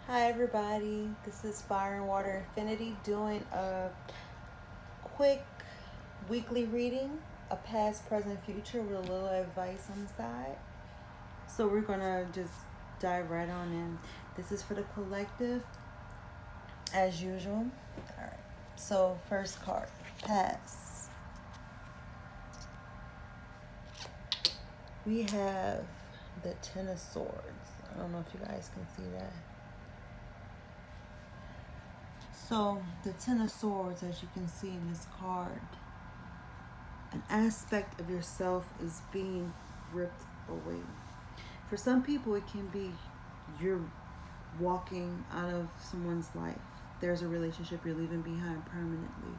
Hi everybody, this is Fire and Water Infinity doing a quick weekly reading, a past, present, future with a little advice on the side. So we're gonna just dive right on in. This is for the collective, as usual. Alright, so first card, past. We have the Ten of Swords. I don't know if you guys can see that. So the Ten of Swords, as you can see in this card, an aspect of yourself is being ripped away. For some people, it can be you're walking out of someone's life. There's a relationship you're leaving behind permanently.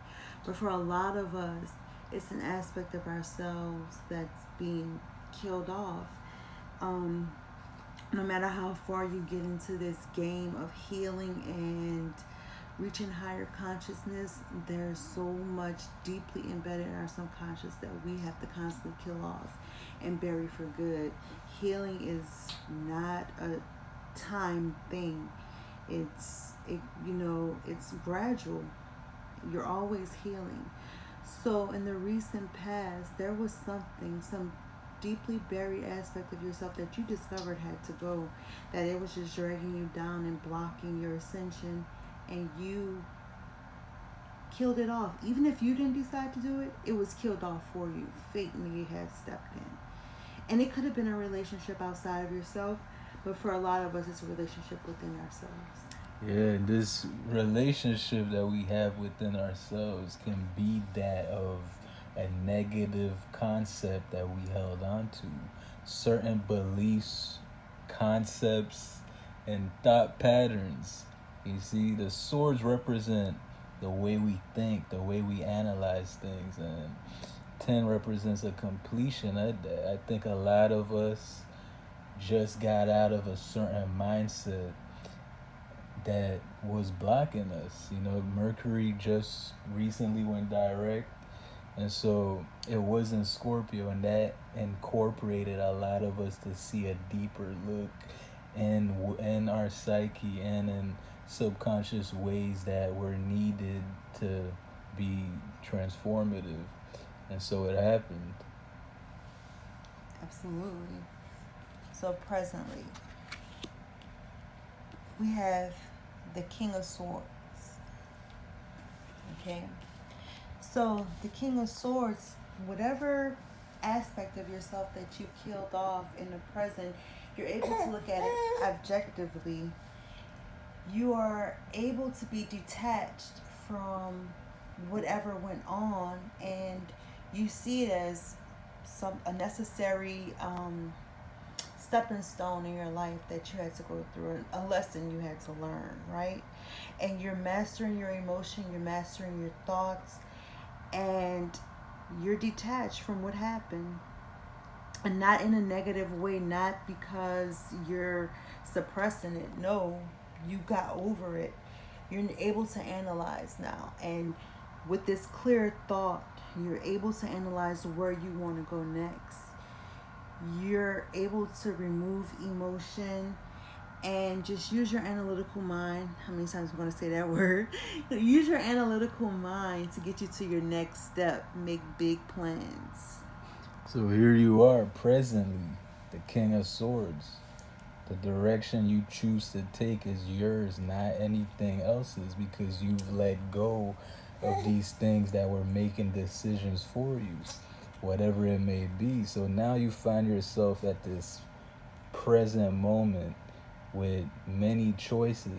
But for a lot of us, it's an aspect of ourselves that's being killed off. No matter how far you get into this game of healing and reaching higher consciousness, there's so much deeply embedded in our subconscious that we have to constantly kill off and bury for good. Healing is not a time thing. It's gradual. You're always healing. So in the recent past, there was some deeply buried aspect of yourself that you discovered had to go, that it was just dragging you down and blocking your ascension, and you killed it off. Even if you didn't decide to do it, it was killed off for you. Fate may have stepped in. And it could have been a relationship outside of yourself, but for a lot of us, it's a relationship within ourselves. Yeah, this relationship that we have within ourselves can be that of a negative concept that we held on to. Certain beliefs, concepts, and thought patterns. You see, the swords represent the way we think, the way we analyze things, and 10 represents a completion. I think a lot of us just got out of a certain mindset that was blocking us. Mercury just recently went direct, and so it was in Scorpio, and that incorporated a lot of us to see a deeper look in our psyche and in subconscious ways that were needed to be transformative, and so it happened. Absolutely. So presently, we have the King of Swords. Okay? So the King of Swords, whatever aspect of yourself that you killed off in the present, you're able to look at it objectively. You are able to be detached from whatever went on, and you see it as a necessary stepping stone in your life that you had to go through, a lesson you had to learn, right? And you're mastering your emotion, you're mastering your thoughts, and you're detached from what happened. And not in a negative way, not because you're suppressing it. No, you got over it. You're able to analyze now. And with this clear thought, you're able to analyze where you want to go next. You're able to remove emotion and just use your analytical mind. How many times I'm going to say that word? Use your analytical mind to get you to your next step. Make big plans. So here you are, presently, the King of Swords. The direction you choose to take is yours, not anything else's, because you've let go of these things that were making decisions for you, whatever it may be. So now you find yourself at this present moment with many choices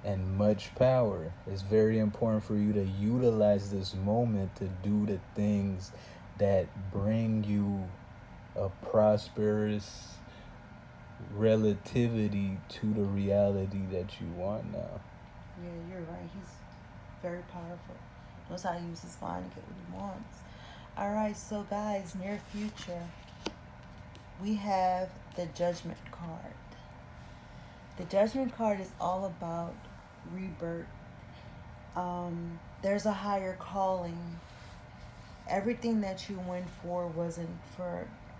and much power. It's very important for you to utilize this moment to do the things that bring you a prosperous relativity to the reality that you want now. Yeah, you're right. He's very powerful. Knows how to use his mind to get what he wants. All right, so guys, near future, we have the Judgment card. The Judgment card is all about rebirth. There's a higher calling. Everything that you went for wasn't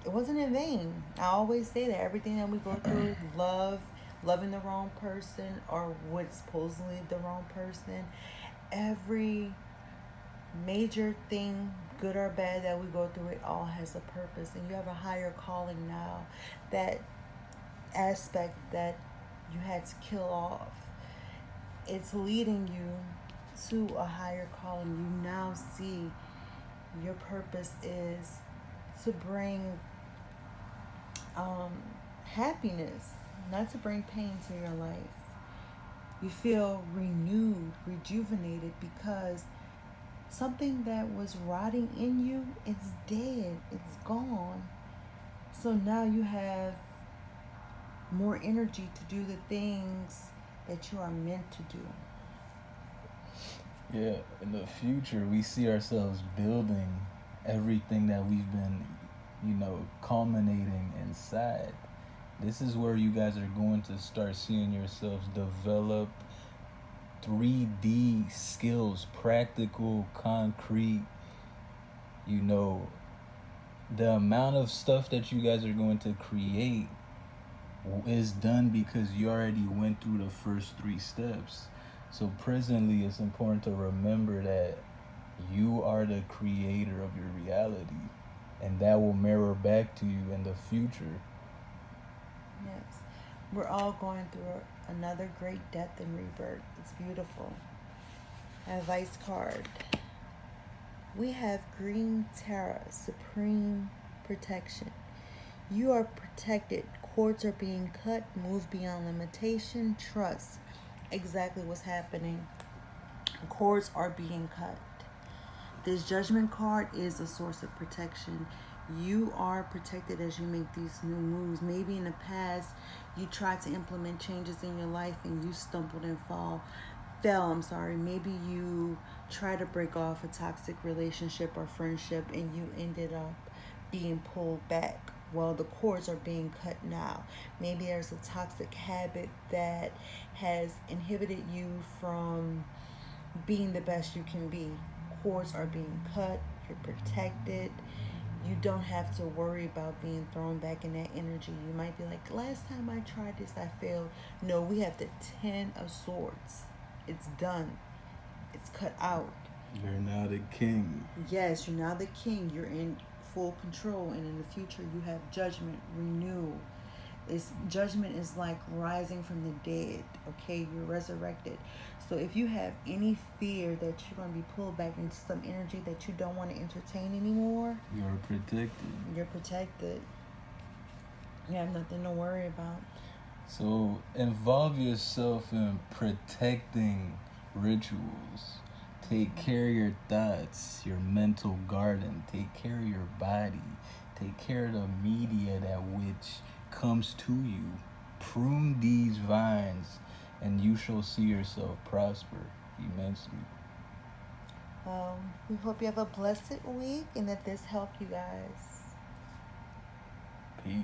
in vain. I always say that everything that we go through, love, loving the wrong person or what's supposedly the wrong person. Every major thing, good or bad, that we go through, it all has a purpose. And you have a higher calling now. That aspect that you had to kill off, it's leading you to a higher calling. You now see your purpose is to bring happiness, not to bring pain to your life. You feel renewed, rejuvenated, because something that was rotting in you, it's dead, it's gone. So now you have more energy to do the things that you are meant to do. Yeah, in the future, we see ourselves building everything that we've been, culminating inside. This is where you guys are going to start seeing yourselves develop 3D skills, practical, concrete. The amount of stuff that you guys are going to create is done because you already went through the first 3 steps. So presently, it's important to remember that you are the creator of your reality, and that will mirror back to you in the future. Yes. We're all going through another great death and rebirth. It's beautiful. Advice card. We have Green Terra, Supreme Protection. You are protected. Cords are being cut. Move beyond limitation. Trust exactly what's happening. Cords are being cut. This Judgment card is a source of protection. You are protected as you make these new moves. Maybe in the past, you tried to implement changes in your life and you stumbled and fell. Maybe you tried to break off a toxic relationship or friendship and you ended up being pulled back. Well, the cords are being cut now. Maybe there's a toxic habit that has inhibited you from being the best you can be. Cords are being cut. You're protected. You don't have to worry about being thrown back in that energy. You might be like, last time I tried this, I failed. No, we have the 10 of Swords. It's done. It's cut out. You're now the king. Yes, you're now the king. You're in full control. And in the future, you have judgment, renewal. Judgment is like rising from the dead. Okay, you're resurrected. So if you have any fear that you're going to be pulled back into some energy that you don't want to entertain anymore, you're protected. You're protected. You have nothing to worry about. So involve yourself in protecting rituals. Take care of your thoughts, your mental garden. Take care of your body. Take care of the media that which comes to you. Prune these vines, and you shall see yourself prosper immensely. We hope you have a blessed week and that this helped you guys. Peace.